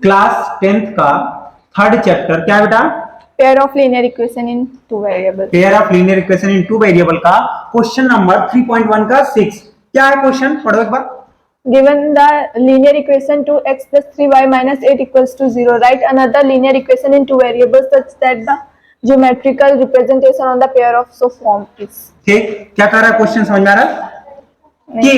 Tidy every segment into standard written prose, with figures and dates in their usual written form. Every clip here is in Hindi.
क्लास 10th का थर्ड चैप्टर क्या है बेटा? Pair of linear equation in two variable. Pair of linear equation in two variable का क्वेश्चन नंबर 3.1 का 6। क्या है क्वेश्चन? पढ़ो एक बार। Given the linear equation 2x plus 3y minus 8 equals to 0, write another linear equation in two variables such that the geometrical representation on the pair of so formed is। ठीक, क्या कर रहा है क्वेश्चन? समझ में आ रहा है कि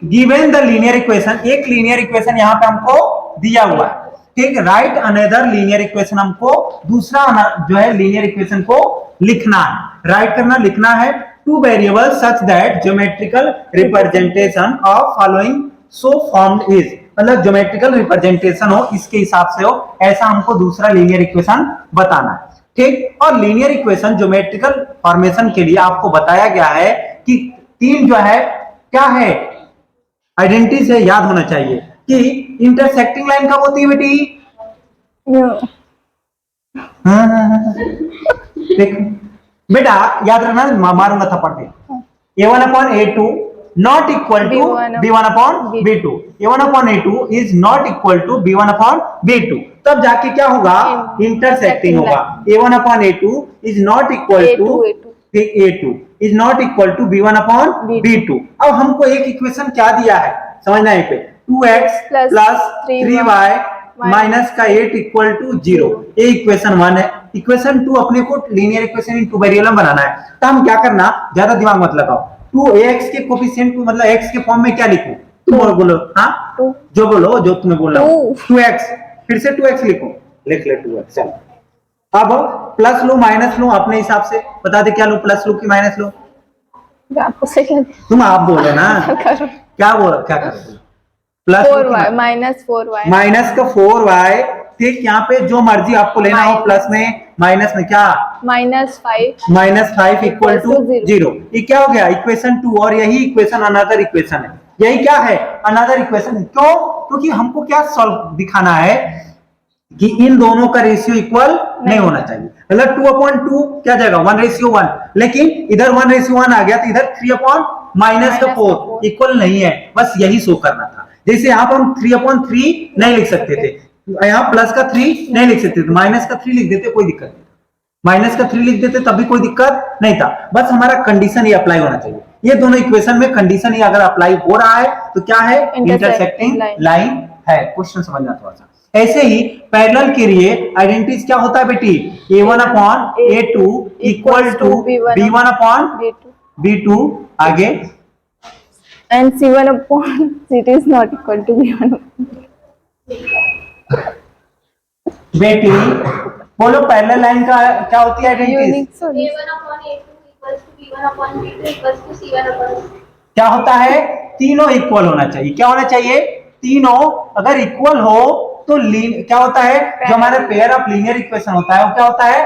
गिवन द लीनियर इक्वेशन, एक लीनियर इक्वेशन यहाँ पे हमको दिया हुआ है, ठीक। राइट अनदर लीनियर इक्वेशन, हमको दूसरा जो है लीनियर इक्वेशन को लिखना है, राइट करना, लिखना है। Two variable such that geometrical representation of following so formed is, मतलब ज्योमेट्रिकल रिप्रेजेंटेशन हो, इसके हिसाब से हो, ऐसा हमको दूसरा लीनियर इक्वेशन बताना है, ठीक। और लीनियर इक्वेशन ज्योमेट्रिकल फॉर्मेशन के लिए आपको बताया गया है कि तीन जो है क्या है, आइडेंटिटी से याद होना चाहिए कि इंटरसेक्टिंग लाइन कब होती है बेटी? देखो बेटा, याद रखना, मारूंगा थप्पड़ पे। a1 upon a2 not equal to b1 upon b2, a1 upon a2 is not equal to b1 upon b2, तब जाके क्या होगा? इंटरसेक्टिंग होगा। a1 upon a2 is not equal to a2 is not equal to b1 upon b2। अब हमको एक इक्वेशन क्या दिया है समझना है पे, 2x plus 3y माइनस का 8 इक्वल टू 0, ये इक्वेशन 1 है। इक्वेशन 2 अपने को linear equation in two variable बनाना है, तो हम क्या करना, ज्यादा दिमाग मत लगाओ। 2x के कोफिशिएंट को मतलब x के फॉर्म में क्या लिखूं? तुम बोलो, हाँ जो बोलो, जो तुम्हें बोलना हो। 2x, फिर से 2x लिखो, लिख ले 2x। चलो अब प्लस लो माइनस लो, अपने हिसाब से बता दे क्या लो, प्लस लो कि माइनस लो? आपको सही लगे तुम आप बोलो ना, क्या बोलो, क्या करो? Plus 4y minus 4y minus का 4y, ठीक। यहाँ पे जो मर्जी आपको लेना हो, प्लस में माइनस में क्या, -5 इक्वल टू 0। ये क्या हो गया? इक्वेशन 2। और यही इक्वेशन अनदर इक्वेशन है, यही क्या है? अनदर इक्वेशन है। क्यों? क्योंकि हमको क्या सॉल्व दिखाना है कि इन दोनों का रेशियो इक्वल नहीं होना चाहिए, मतलब 2/2 क्या जाएगा? 1:1, लेकिन इधर 1:1 आ गया, तो इधर 3/-4 इक्वल नहीं है, बस यही शो करना था। जैसे यहाँ पर हम 3/3 नहीं लिख सकते थे, यहाँ प्लस का 3 नहीं लिख सकते थे, माइनस का 3 लिख देते, कोई दिक्कत नहीं, माइनस का 3 लिख देते तब भी कोई दिक्कत नहीं था, बस हमारा कंडीशन ही अप्लाई होना चाहिए। ये दोनों इक्वेशन में कंडीशन ही अगर अप्लाई हो रहा है तो क्या है? इंटरसेक्टिंग लाइन है। क्वेश्चन समझना थोड़ा सा। ऐसे ही पैरेलल के लिए आइडेंटिटीज क्या होता है बेटी? a1 upon a2 equal to b1 upon b2, आगे and c1 upon c2 is not equal to b1 बेटी बोलो, पैरेलल लाइन का क्या होती है आइडेंटिटी? क्या होता है? तीनों इक्वल होना चाहिए। क्या होना चाहिए? तीनों अगर इक्वल हो तो क्या होता है? जो हमारे पेयर ऑफ लीनियर इक्वेशन होता है वो क्या होता है?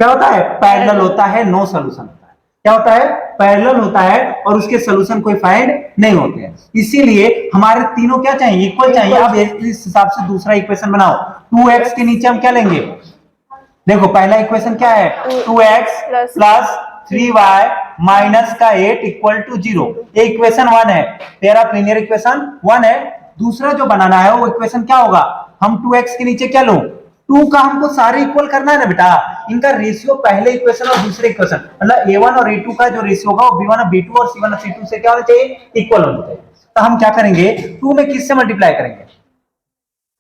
क्या होता है? पैरेलल होता है, नो सॉल्यूशन होता है। क्या होता है? पैरेलल होता है और उसके सॉल्यूशन कोई फाइंड नहीं होते हैं। इसीलिए हमारे तीनों क्या चाहिए? इक्वल चाहिए। अब इस हिसाब से दूसरा इक्वेशन बनाओ। 2x के नीचे हम क्या लेंगे? देखो पहला इक्वेशन क्या है? 2x प्लस 3y माइनस का 8 इक्वल टू 0, ये इक्वेशन 1 है, पेयर ऑफ लीनियर इक्वेशन 1 है। दूसरा जो बनाना है वो इक्वेशन क्या होगा? हम 2x के नीचे क्या लो? 2 का हमको सारे इक्वल करना है ना बेटा, इनका रेशियो पहले इक्वेशन और दूसरे इक्वेशन, मतलब a1 और a2 का जो रेशियो होगा वो b1 और b2 और c1 और c2 से क्या होना चाहिए? इक्वल होना चाहिए। तो हम क्या करेंगे? 2 में किससे मल्टीप्लाई करेंगे?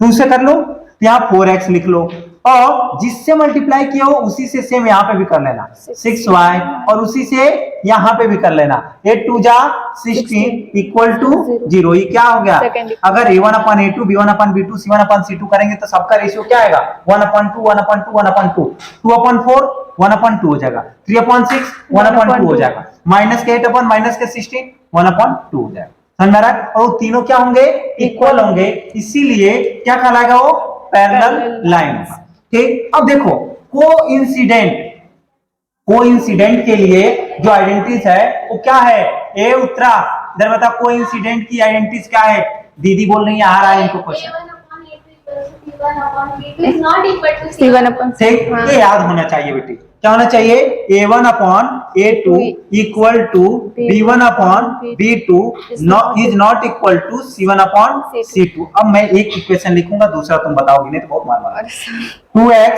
2 से कर लो, तो यहाँ 4x लिख लो, और जिससे मल्टीप्लाई किया हो उसी से सेम यहाँ पे भी कर लेना, 6y, और उसी से यहाँ पे भी कर लेना, 8 2 जा 16 इक्वल टू 0। ये क्या हो गया? अगर a1 upon a2 b1 upon b2 c1 upon c2 करेंगे तो सबका रेशियो क्या आएगा? 1/2 1/2 1/2, 2/4 1/2 हो जाएगा, 3/6 1/2 हो जाएगा, माइनस के 8 upon माइनस के 16 1/2 हो जाएगा। समझ में आ रहा है? और तीनों क्या होंगे? इक्वल होंगे, इसीलिए क्या कहलाएगा? वो पैरेलल लाइन। ठीक। अब देखो कोइंसिडेंट के लिए जो आइडेंटिटीज है वो क्या है? ए उत्तरा इधर बता, कोइंसिडेंट की आइडेंटिटीज क्या है? दीदी बोल रही है, आ रहा है इनको क्वेश्चन। ठीक, ये याद होना चाहिए बेटी। क्या होना चाहिए, A1 upon A2 equal to B1 upon B2 is not equal to C1 upon C2। अब मैं एक इक्वेशन लिखूंगा, दूसरा तुम बताओगे, नहीं तो बहुत मार मार। 2x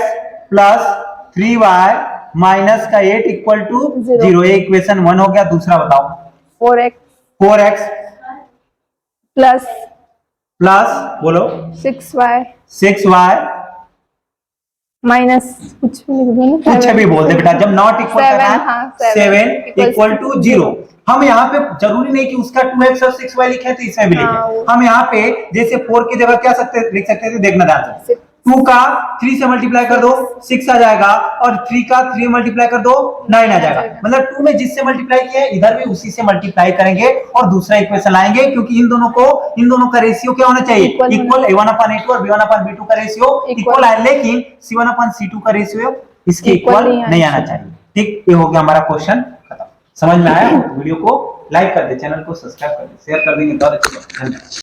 प्लस 3y माइनस का 8 इक्वल टू 0, ये इक्वेशन 1 हो गया। दूसरा बताओ, 4x प्लस बोलो 6y माइनस कुछ भी लिख दो ना, कुछ भी बोल दे बेटा, जब नॉट इक्वल करना है 7 इक्वल टू 0। हम यहाँ पे जरूरी नहीं कि उसका 2x और 6y लिखे, तो इसमें भी लिखे। हम यहाँ पे जैसे 4 की जगह क्या लिख सकते थे, देखना ध्यान से। 2 का 3 से मल्टीप्लाई कर दो 6 आ जाएगा, और 3 का 3 मल्टीप्लाई कर दो 9 आ जाएगा। मतलब 2 में जिससे मल्टीप्लाई किया है इधर भी उसी से मल्टीप्लाई करेंगे और दूसरा इक्वेशन लाएंगे, क्योंकि इन दोनों का रेशियो क्या होना चाहिए, इक्वल। A1 अपॉन A2 और B1 अपॉन B2 का रेशियो इक्वल है, लेकिन C1 अपॉन C2 का रेशियो इसके इक्वल नहीं आना चाहिए। ठीक, ये हो गया हमारा क्वेश्चन खत्म। समझ में आया? वीडियो को लाइक कर दे, चैनल को सब्सक्राइब कर दे, शेयर कर देंगे तो अच्छी बात है।